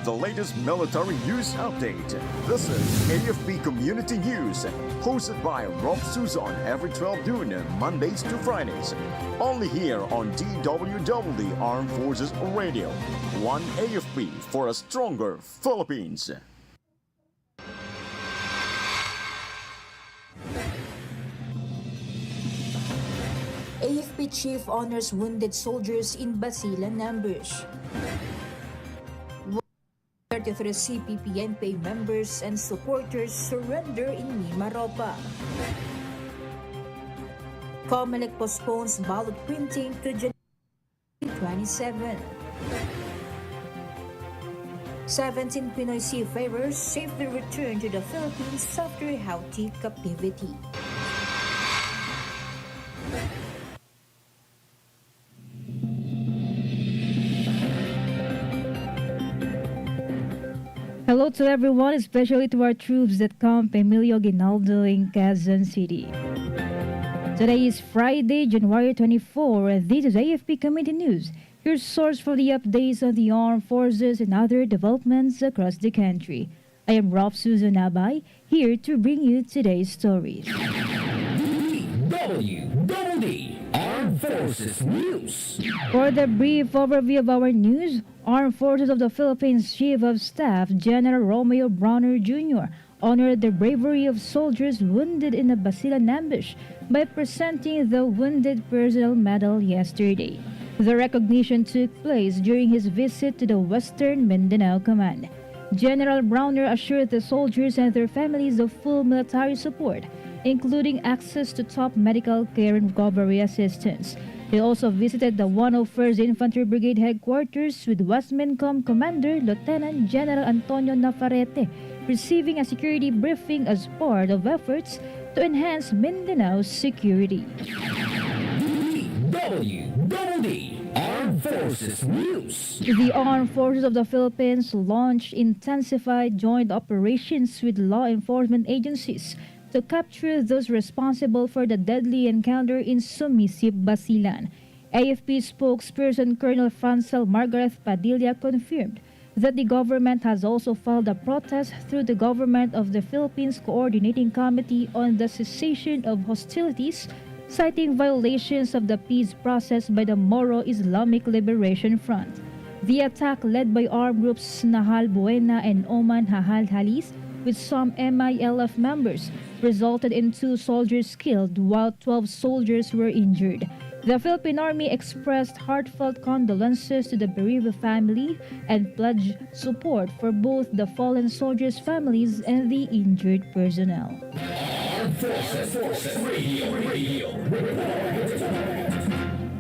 the latest military news update. This is AFP Community News, hosted by Rofh Suzon every 12 noon, Mondays to Fridays. Only here on DWDD Armed Forces Radio. One AFP for a stronger Philippines. AFP Chief honors wounded soldiers in Basilan ambush. 33 CPP NPA members and supporters surrender in Mimaropa. COMELEC postpones ballot printing to January 27. 17 Pinoy seafarers safely returned to the Philippines after Houthi captivity. Hello to everyone, especially to our troops at Camp Emilio Ginaldo in Quezon City. Today is Friday, January 24, and this is AFP Community News, your source for the updates on the armed forces and other developments across the country. I am Rofh Suzon-Abay, here to bring you today's stories. DWDD Armed Forces News. For the brief overview of our news, Armed Forces of the Philippines Chief of Staff General Romeo Brawner Jr. honored the bravery of soldiers wounded in a Basilan ambush by presenting the Wounded Personnel Medal yesterday. The recognition took place during his visit to the Western Mindanao Command. General Brawner assured the soldiers and their families of full military support, including access to top medical care and recovery assistance. He also visited the 101st Infantry Brigade headquarters with Westmincom Commander Lieutenant General Antonio Nafarrete, receiving a security briefing as part of efforts to enhance Mindanao's security. DWDD Armed Forces News. The Armed Forces of the Philippines launched intensified joint operations with law enforcement agencies to capture those responsible for the deadly encounter in Sumisip, Basilan. AFP spokesperson Colonel Francel Margaret Padilla confirmed that the government has also filed a protest through the Government of the Philippines Coordinating Committee on the Cessation of Hostilities, citing violations of the peace process by the Moro Islamic Liberation Front. The attack, led by armed groups Nahal Buena and Oman Hahal Halis, with some MILF members, resulted in 2 soldiers killed while 12 soldiers were injured. The Philippine Army expressed heartfelt condolences to the bereaved family and pledged support for both the fallen soldiers' families and the injured personnel. Armed Forces Radio.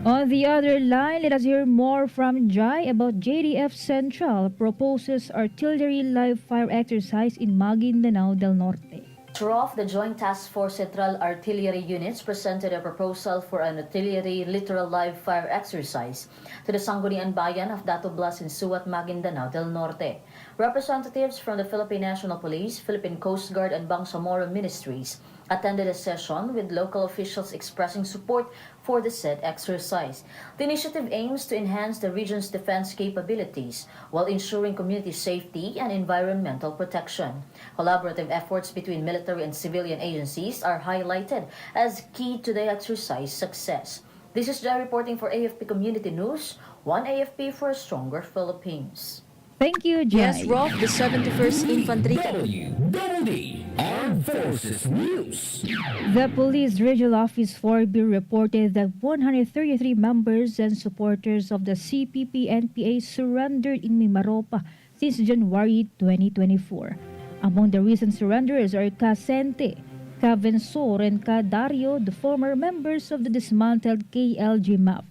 On the other line, let us hear more from Jai about JDF Central proposes artillery live fire exercise in Maguindanao del Norte. Rofh, the Joint Task Force Central Artillery Units presented a proposal for an artillery literal live fire exercise to the Sangguniang Bayan of Dato Blas in Suat, Maguindanao del Norte. Representatives from the Philippine National Police, Philippine Coast Guard, and Bangsamoro ministries attended a session with local officials expressing support for the said exercise. The initiative aims to enhance the region's defense capabilities while ensuring community safety and environmental protection. Collaborative efforts between military and civilian agencies are highlighted as key to the exercise success. This is Jai reporting for AFP Community News, one AFP for a stronger Philippines. Thank you, Jai. Yes, Rofh, the 71st Infantry. DWDD Armed Forces News. The Police Regional Office 4B reported that 133 members and supporters of the CPP-NPA surrendered in Mimaropa since January 2024. Among the recent surrenders are Casente, Cavensor, and Dario, the former members of the dismantled KLG MAP.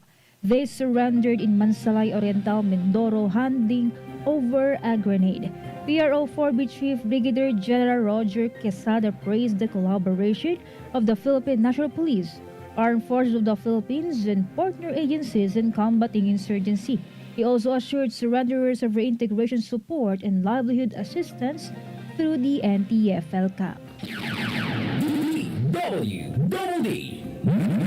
They surrendered in Mansalay Oriental, Mindoro, handing over a grenade. PRO 4B Chief Brigadier General Roger Quesada praised the collaboration of the Philippine National Police, Armed Forces of the Philippines, and partner agencies in combating insurgency. He also assured surrenderers of reintegration support and livelihood assistance through the NTFL CAP. DWDD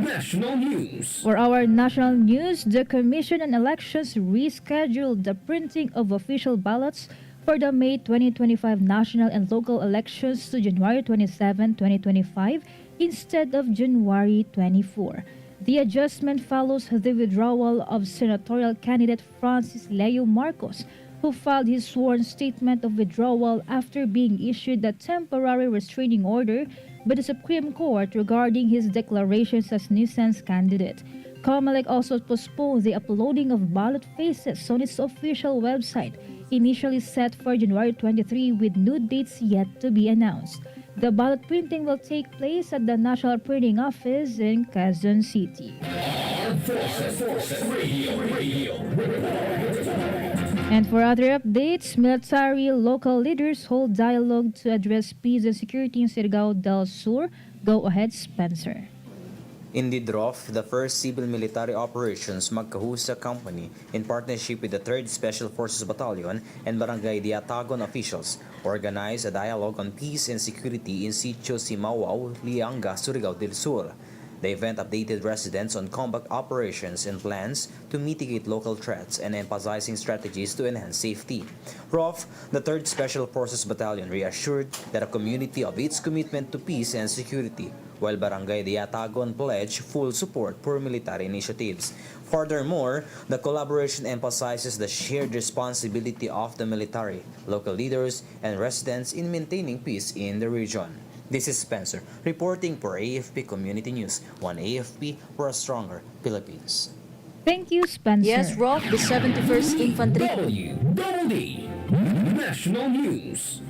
National News. For our national news, the Commission on Elections rescheduled the printing of official ballots for the May 2025 national and local elections to January 27, 2025 instead of January 24. The adjustment follows the withdrawal of senatorial candidate Francis Leo Marcos, who filed his sworn statement of withdrawal after being issued a temporary restraining order by the Supreme Court regarding his declarations as Nissan's candidate. COMELEC also postponed the uploading of ballot faces on its official website, initially set for January 23 with new dates yet to be announced. The ballot printing will take place at the National Printing Office in Quezon City. And for other updates, military local leaders hold dialogue to address peace and security in Surigao del Sur. Go ahead, Spencer. Indeed, Rofh, the 1st Civil Military Operations Magkahusa Company, in partnership with the 3rd Special Forces Battalion and Barangay Diatagon officials, organized a dialogue on peace and security in Sitio Simawao, Lianga, Surigao del Sur. The event updated residents on combat operations and plans to mitigate local threats and emphasizing strategies to enhance safety. Rofh, the 3rd Special Forces Battalion, reassured that a community of its commitment to peace and security, while Barangay Diatagon pledged full support for military initiatives. Furthermore, the collaboration emphasizes the shared responsibility of the military, local leaders, and residents in maintaining peace in the region. This is Spencer, reporting for AFP Community News. One AFP for a stronger Philippines. Thank you, Spencer. Yes, Rofh, the 71st Infantry. DWDD National News.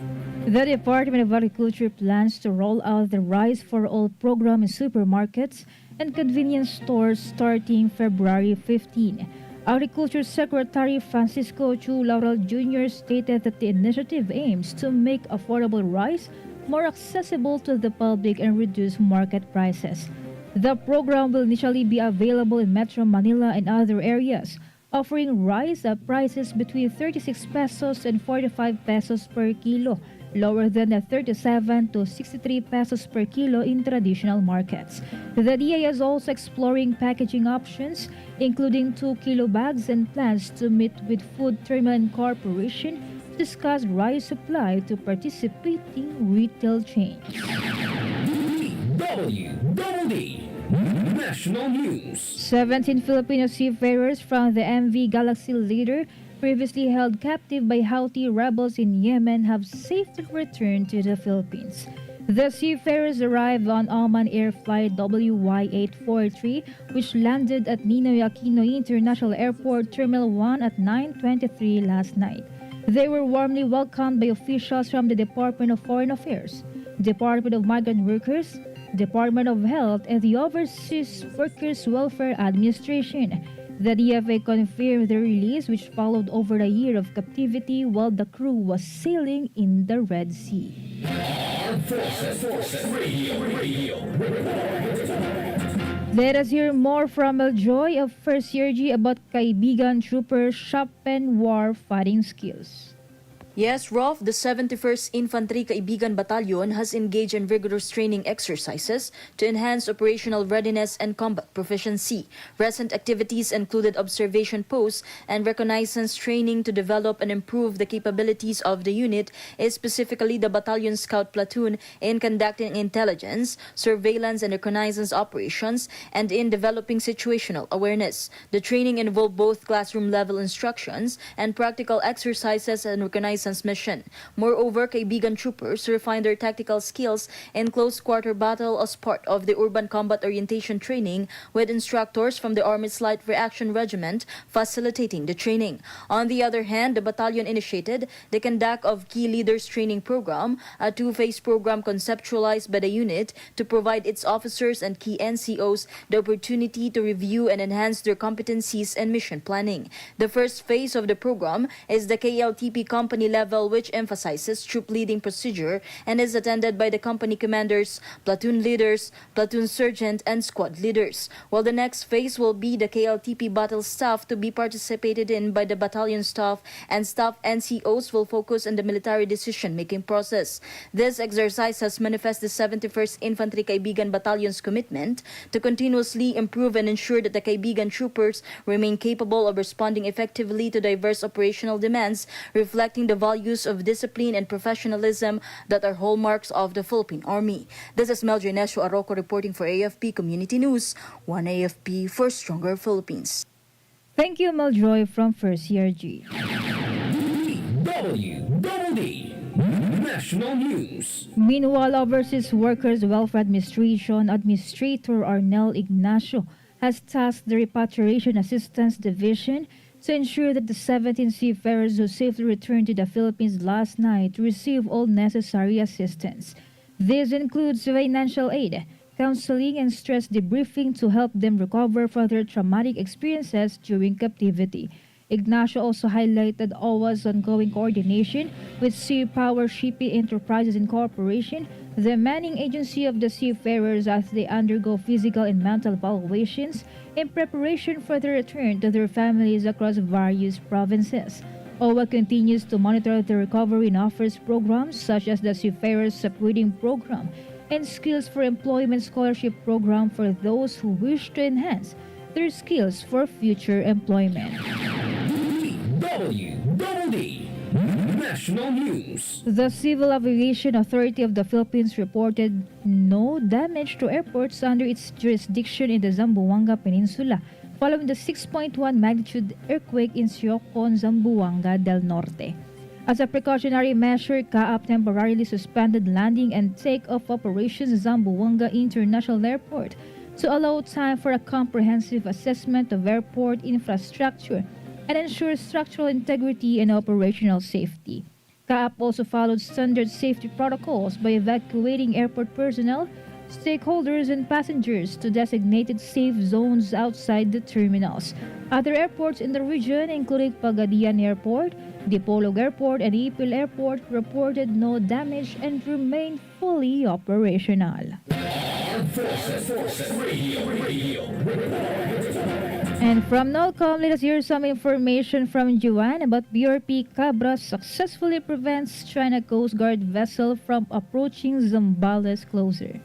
The Department of Agriculture plans to roll out the Rice for All program in supermarkets and convenience stores starting February 15. Agriculture Secretary Francisco Chu Laurel Jr. stated that the initiative aims to make affordable rice more accessible to the public and reduce market prices. The program will initially be available in Metro Manila and other areas, offering rice at prices between 36 pesos and 45 pesos per kilo, lower than the 37 to 63 pesos per kilo in traditional markets. The DA is also exploring packaging options, including 2-kilo bags, and plans to meet with Food Terminal Corporation to discuss rice supply to participating retail chains. DWDD National News. 17 Filipino seafarers from the MV Galaxy Leader, previously held captive by Houthi rebels in Yemen, have safely returned to the Philippines. The seafarers arrived on Oman Air Flight WY843, which landed at Ninoy Aquino International Airport Terminal 1 at 9:23 last night. They were warmly welcomed by officials from the Department of Foreign Affairs, Department of Migrant Workers, Department of Health, and the Overseas Workers Welfare Administration. The DFA confirmed the release, which followed over a year of captivity while the crew was sailing in the Red Sea. Armed Forces Radio. Let us hear more from Eljoy of 1st Year about Kaibigan Troopers sharpen war fighting skills. Yes, Rofh, the 71st Infantry Kaibigan Battalion has engaged in rigorous training exercises to enhance operational readiness and combat proficiency. Recent activities included observation posts and reconnaissance training to develop and improve the capabilities of the unit, specifically the Battalion Scout Platoon, in conducting intelligence, surveillance, and reconnaissance operations, and in developing situational awareness. The training involved both classroom-level instructions and practical exercises and reconnaissance mission. Moreover, Kaibigan troopers refined their tactical skills in close-quarter battle as part of the urban combat orientation training, with instructors from the Army's Light Reaction Regiment facilitating the training. On the other hand, the battalion initiated the conduct of Key Leaders Training Program, a two-phase program conceptualized by the unit to provide its officers and key NCOs the opportunity to review and enhance their competencies and mission planning. The first phase of the program is the KLTP company level, which emphasizes troop leading procedure and is attended by the company commanders, platoon leaders, platoon sergeant, and squad leaders, while the next phase will be the KLTP battle staff, to be participated in by the battalion staff, and staff NCOs will focus on the military decision-making process. This exercise has manifested the 71st Infantry Kaibigan Battalion's commitment to continuously improve and ensure that the Kaibigan troopers remain capable of responding effectively to diverse operational demands, reflecting the values of discipline and professionalism that are hallmarks of the Philippine Army. This is Mel Genesio Arroco reporting for AFP Community News, 1 AFP for Stronger Philippines. Thank you, Meljoy from First CRG. DWDD National News. Meanwhile, Overseas Workers Welfare Administration Administrator Arnel Ignacio has tasked the Repatriation Assistance Division to ensure that the 17 seafarers who safely returned to the Philippines last night receive all necessary assistance. This includes financial aid, counseling, and stress debriefing to help them recover from their traumatic experiences during captivity. Ignacio also highlighted OWA's ongoing coordination with Sea Power Shipping Enterprises Incorporation, the manning agency of the seafarers, as they undergo physical and mental evaluations in preparation for their return to their families across various provinces. OWA continues to monitor the recovery and offers programs such as the Seafarers Upgrading Program and Skills for Employment Scholarship Program for those who wish to enhance their skills for future employment. DWDD National News. The Civil Aviation Authority of the Philippines reported no damage to airports under its jurisdiction in the Zamboanga Peninsula following the 6.1 magnitude earthquake in Siocon, Zamboanga del Norte. As a precautionary measure, CAAP temporarily suspended landing and take-off operations at Zamboanga International Airport to allow time for a comprehensive assessment of airport infrastructure and ensure structural integrity and operational safety. CAAP also followed standard safety protocols by evacuating airport personnel, stakeholders, and passengers to designated safe zones outside the terminals. Other airports in the region, including Pagadian Airport, Dipolog Airport, and Ipil Airport, reported no damage and remain fully operational. Forces Radio. And from NOLCOM, let us hear some information from Juan about BRP Cabra successfully prevents China Coast Guard vessel from approaching Zambales closer.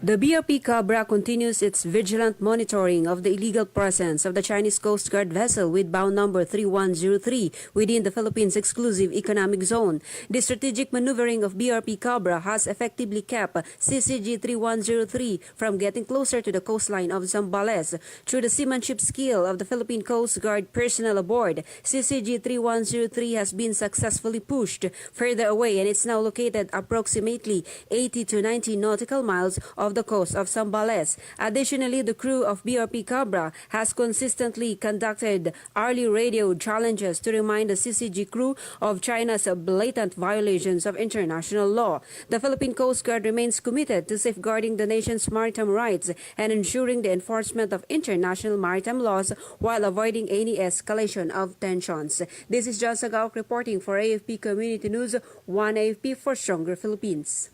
The BRP Cabra continues its vigilant monitoring of the illegal presence of the Chinese Coast Guard vessel with bound number 3103 within the Philippines' exclusive economic zone. The strategic maneuvering of BRP Cabra has effectively kept CCG 3103 from getting closer to the coastline of Zambales. Through the seamanship skill of the Philippine Coast Guard personnel aboard, CCG 3103 has been successfully pushed further away and it's now located approximately 80 to 90 nautical miles of the coast of Zambales. Additionally, the crew of BRP Cabra has consistently conducted hourly radio challenges to remind the CCG crew of China's blatant violations of international law. The Philippine Coast Guard remains committed to safeguarding the nation's maritime rights and ensuring the enforcement of international maritime laws while avoiding any escalation of tensions. This is John Sagaok reporting for AFP Community News, 1 AFP for Stronger Philippines.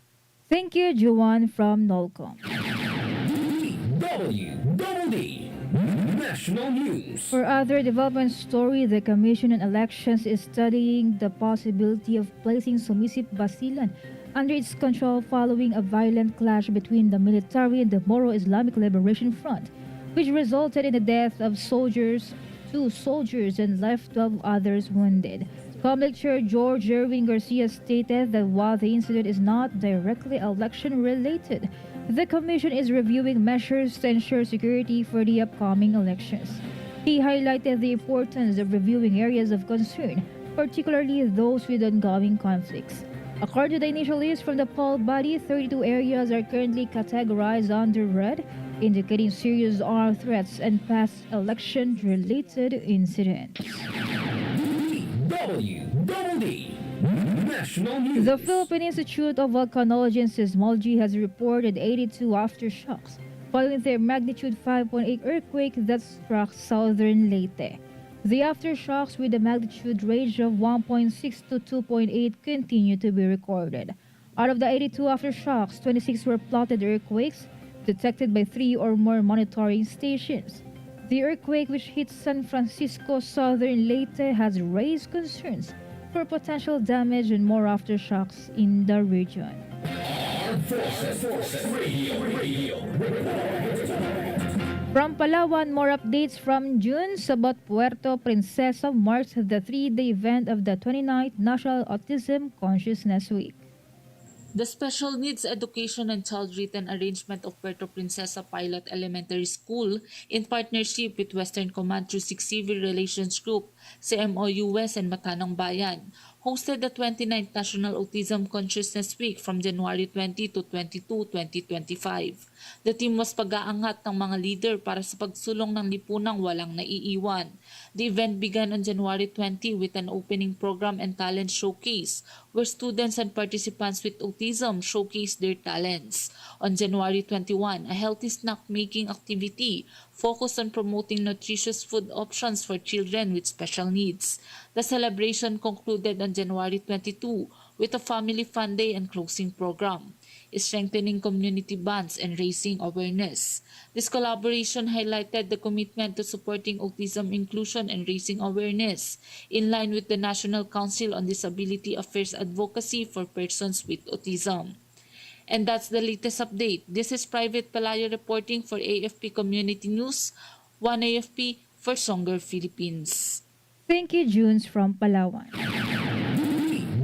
Thank you, Juan from NOLCOM. DWDD National News. For other development story, the Commission on Elections is studying the possibility of placing Sumisip Basilan under its control following a violent clash between the military and the Moro Islamic Liberation Front, which resulted in the death of two soldiers and left 12 others wounded. Comelec Chair George Erwin Garcia stated that while the incident is not directly election-related, the Commission is reviewing measures to ensure security for the upcoming elections. He highlighted the importance of reviewing areas of concern, particularly those with ongoing conflicts. According to the initial list from the poll body, 32 areas are currently categorized under red, indicating serious armed threats and past election-related incidents. DWDD National News. The Philippine Institute of Volcanology and Seismology has reported 82 aftershocks following their magnitude 5.8 earthquake that struck southern Leyte. The aftershocks with a magnitude range of 1.6 to 2.8 continue to be recorded. Out of the 82 aftershocks, 26 were plotted earthquakes detected by 3 or more monitoring stations. The earthquake, which hit San Francisco, southern Leyte, has raised concerns for potential damage and more aftershocks in the region. Forces Radio. From Palawan, more updates from June about Puerto Princesa marks the 3-day event of the 29th National Autism Consciousness Week. The Special Needs Education and Child Written Arrangement of Puerto Princesa Pilot Elementary School, in partnership with Western Command through 6 Civil Relations Group, CMOUS and Matanong Bayan, hosted the 29th National Autism Consciousness Week from January 20 to 22, 2025. The theme was pag-aangat ng mga leader para sa pagsulong ng lipunang walang naiiwan. The event began on January 20 with an opening program and talent showcase, where students and participants with autism showcased their talents. On January 21, a healthy snack-making activity focused on promoting nutritious food options for children with special needs. The celebration concluded on January 22 with a family fun day and closing program, strengthening community bonds and raising awareness. This collaboration highlighted the commitment to supporting autism inclusion and raising awareness, in line with the National Council on Disability Affairs Advocacy for Persons with Autism. And that's the latest update. This is Private Palayo reporting for AFP Community News, 1 AFP for Stronger Philippines. Thank you, Junes from Palawan.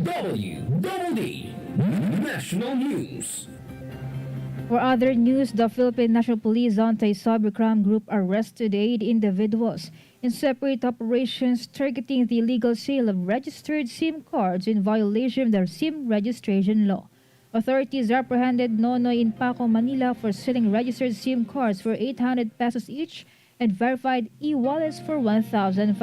DWDD National News. For other news, the Philippine National Police Anti-Cybercrime Group arrested 8 individuals in separate operations targeting the illegal sale of registered SIM cards in violation of the SIM registration law. Authorities apprehended Nonoy in Paco, Manila for selling registered SIM cards for 800 pesos each and verified e-wallets for 1,500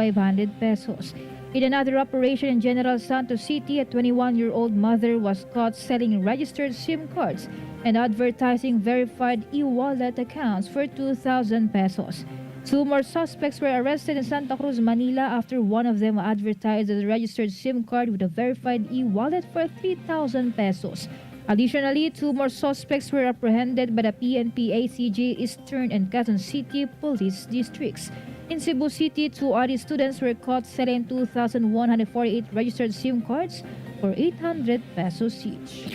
pesos. In another operation in General Santos City, a 21-year-old mother was caught selling registered SIM cards and advertising verified e-wallet accounts for 2,000 pesos. 2 more suspects were arrested in Santa Cruz, Manila after one of them advertised a registered SIM card with a verified e-wallet for 3,000 pesos. Additionally, 2 more suspects were apprehended by the PNP ACJ Eastern and Quezon City Police Districts. In Cebu City, 2 ARI students were caught selling 2,148 registered SIM cards for 800 pesos each.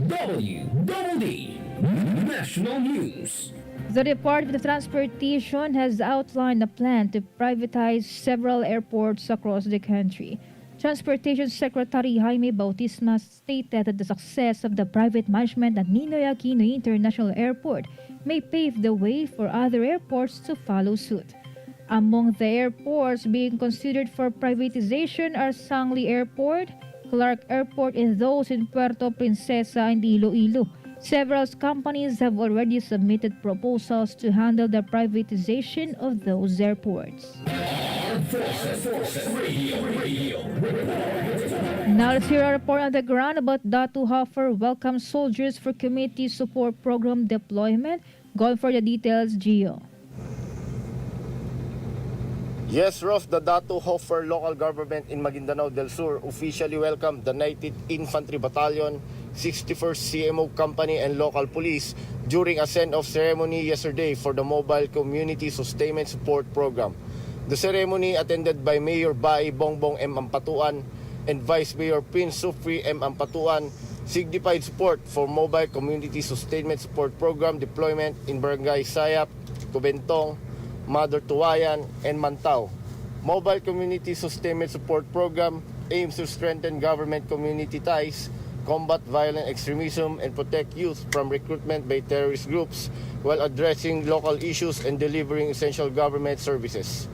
DWDD National News. The Department of Transportation has outlined a plan to privatize several airports across the country. Transportation Secretary Jaime Bautista stated that the success of the private management at Ninoy Aquino International Airport may pave the way for other airports to follow suit. Among the airports being considered for privatization are Sangli Airport, Clark Airport, and those in Puerto Princesa and Iloilo. Several companies have already submitted proposals to handle the privatization of those airports. Now let's hear a report on the ground about Datu Hofer welcome soldiers for community support program deployment. Going for the details, Gio. Yes, Rofh, the Datu Hofer local government in Maguindanao del Sur officially welcomed the 19th Infantry Battalion, 61st CMO Company and local police during a send-off ceremony yesterday for the Mobile Community Sustainment Support Program. The ceremony, attended by Mayor Bai Bongbong M. Ampatuan and Vice Mayor Prince Sufri M. Ampatuan, signified support for Mobile Community Sustainment Support Program deployment in Barangay Sayap, Cubentong, Mother Tuwayan, and Mantao. Mobile Community Sustainment Support Program aims to strengthen government-community ties, combat violent extremism, and protect youth from recruitment by terrorist groups while addressing local issues and delivering essential government services.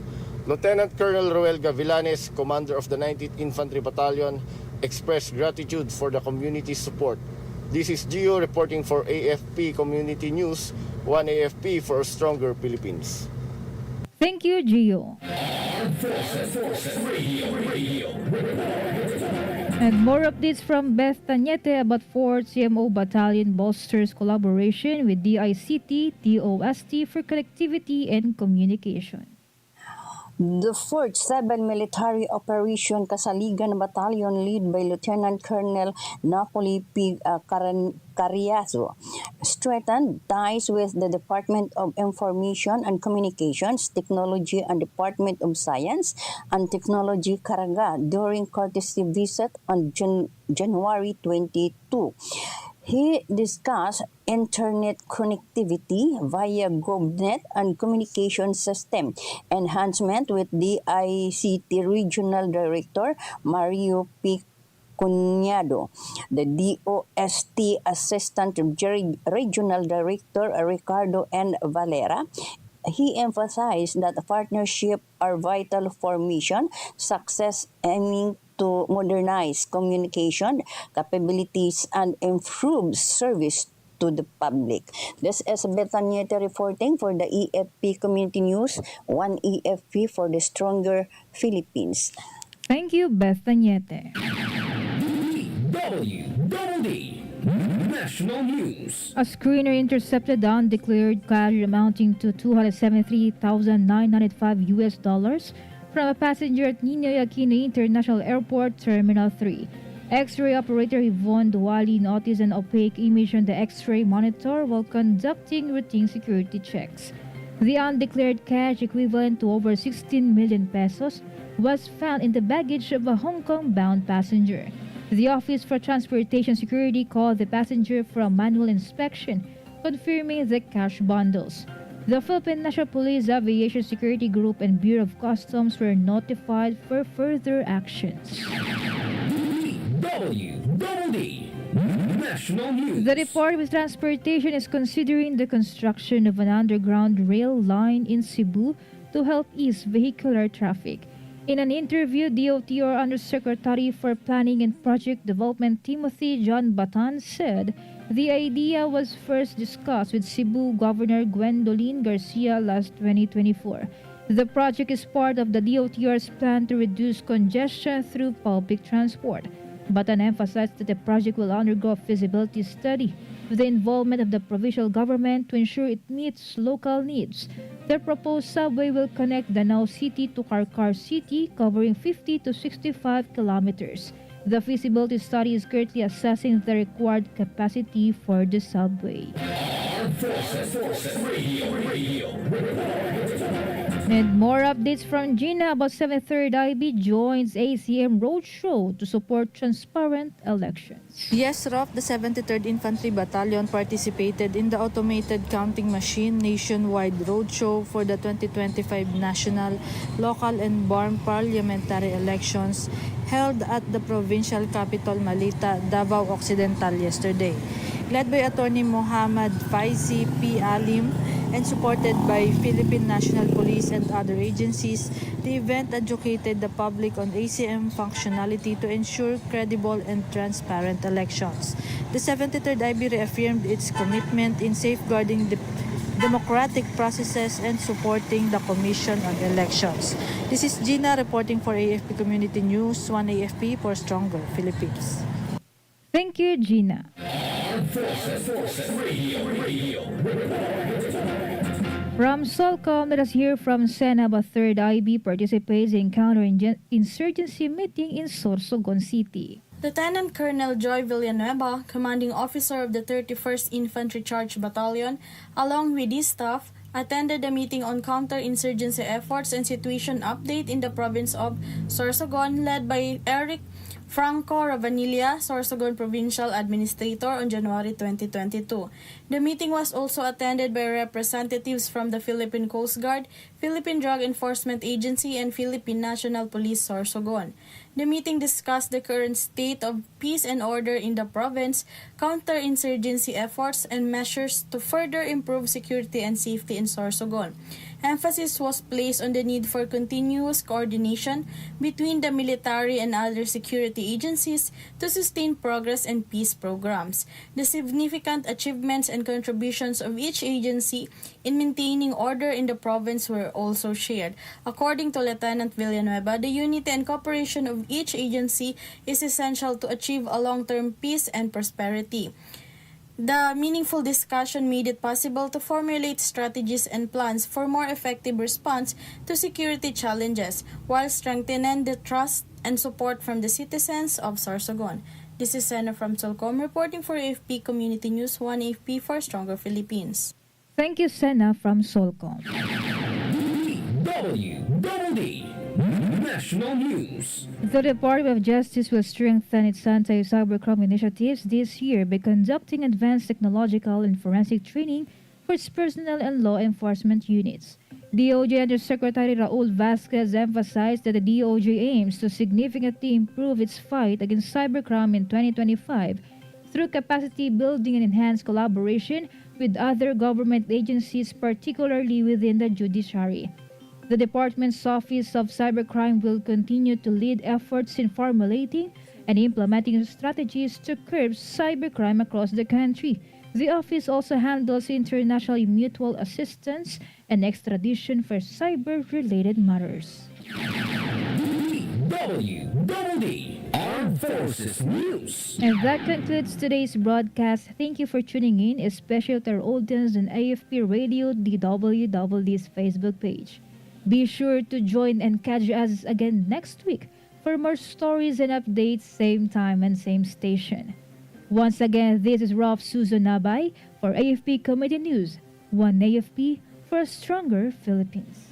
Lieutenant Colonel Roel Gavilanes, commander of the 19th Infantry Battalion, expressed gratitude for the community's support. This is Gio reporting for AFP Community News, 1 AFP for a stronger Philippines. Thank you, Gio. And more updates from Beth Tañete about 4th CMO Battalion bolsters collaboration with DICT, DOST for connectivity and communication. The 4th 7 Military Operation Kasaligan Battalion, led by Lieutenant Colonel Napoli P. Cariazo, strengthened ties with the Department of Information and Communications, Technology and Department of Science and Technology Caraga during courtesy visit on January 22. He discussed internet connectivity via GovNet and communication system enhancement with the ICT Regional Director Mario P. Cunyado, the DOST Assistant Regional Director Ricardo N. Valera. He emphasized that partnerships are vital for mission success, aiming to modernize communication capabilities and improve service to the public. This is Betanieta reporting for the AFP Community News, one AFP for the stronger Philippines. Thank you, Bethaniete. DWDD National News. A screener intercepted undeclared cash amounting to $273,905 from a passenger at Ninoy Aquino International Airport Terminal 3. X-ray operator Yvonne Duwali noticed an opaque image on the X-ray monitor while conducting routine security checks. The undeclared cash, equivalent to over 16 million pesos, was found in the baggage of a Hong Kong-bound passenger. The Office for Transportation Security called the passenger for a manual inspection, confirming the cash bundles. The Philippine National Police Aviation Security Group and Bureau of Customs were notified for further actions. DWDD National News. The Department of Transportation is considering the construction of an underground rail line in Cebu to help ease vehicular traffic. In an interview, DOTR Undersecretary for Planning and Project Development Timothy John Batan said the idea was first discussed with Cebu Governor Gwendolyn Garcia last 2024. The project is part of the DOTR's plan to reduce congestion through public transport. Batan emphasized that the project will undergo a feasibility study with the involvement of the provincial government to ensure it meets local needs. The proposed subway will connect Danao City to Carcar City, covering 50 to 65 kilometers. The feasibility study is currently assessing the required capacity for the subway. And more updates from Gina about 73rd IB joins ACM roadshow to support transparent elections. Yes, Rofh, the 73rd Infantry Battalion participated in the automated counting machine nationwide roadshow for the 2025 national, local, and BARM parliamentary elections held at the provincial capital Leyte, Davao Occidental yesterday. Led by Attorney Mohammad Faizi P. Alim and supported by Philippine National Police and other agencies, the event educated the public on ACM functionality to ensure credible and transparent elections. The 73rd IB reaffirmed its commitment in safeguarding the democratic processes and supporting the Commission on Elections. This is Gina reporting for AFP Community News, one AFP for stronger Philippines. Thank you, Gina. From Solcom, let us hear from Senaba 3rd IB participates in counter-insurgency meeting in Sorsogon City. Lieutenant Colonel Joy Villanueva, commanding officer of the 31st Infantry Charge Battalion, along with his staff, attended a meeting on counter-insurgency efforts and situation update in the province of Sorsogon led by Eric Franco Ravanilla, Sorsogon Provincial Administrator, on January 2022. The meeting was also attended by representatives from the Philippine Coast Guard, Philippine Drug Enforcement Agency, and Philippine National Police Sorsogon. The meeting discussed the current state of peace and order in the province, counter-insurgency efforts, and measures to further improve security and safety in Sorsogon. Emphasis was placed on the need for continuous coordination between the military and other security agencies to sustain progress and peace programs. The significant achievements and contributions of each agency in maintaining order in the province were also shared. According to Lieutenant Villanueva, the unity and cooperation of each agency is essential to achieve a long-term peace and prosperity. The meaningful discussion made it possible to formulate strategies and plans for more effective response to security challenges while strengthening the trust and support from the citizens of Sorsogon. This is Sena from Solcom reporting for AFP Community News, one AFP for stronger Philippines. Thank you, Sena from Solcom. DWDD National News. The Department of Justice will strengthen its anti-cybercrime initiatives this year by conducting advanced technological and forensic training for its personnel and law enforcement units. DOJ Undersecretary Raul Vasquez emphasized that the DOJ aims to significantly improve its fight against cybercrime in 2025 through capacity building and enhanced collaboration with other government agencies, particularly within the judiciary. The department's Office of Cybercrime will continue to lead efforts in formulating and implementing strategies to curb cybercrime across the country. The office also handles international mutual assistance and extradition for cyber-related matters. DWDD Armed Forces News. And that concludes today's broadcast. Thank you for tuning in, especially to our audience on AFP Radio DWDD's Facebook page. Be sure to join and catch us again next week for more stories and updates, same time and same station. Once again, this is Rofh Suzon-Abay for AFP Committee News. One AFP for a stronger Philippines.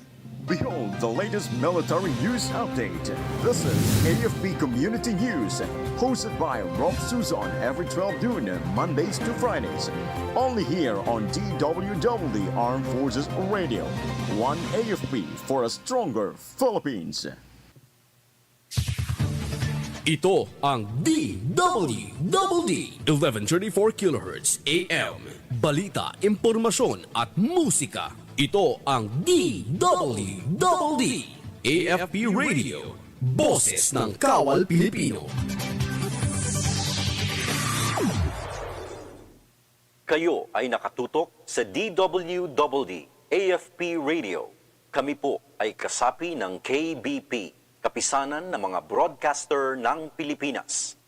Behold the latest military news update. This is AFP Community News, hosted by Rofh Suzon every 12 noon, Mondays to Fridays. Only here on DWDD Armed Forces Radio. One AFP for a stronger Philippines. Ito ang DWDD 1134 kHz AM. Balita, impormasyon at musika. Ito ang DWDD AFP Radio. Boses ng Kawal Pilipino. Kayo ay nakatutok sa DWDD AFP Radio. Kami po ay kasapi ng KBP, Kapisanan ng mga Broadcaster ng Pilipinas.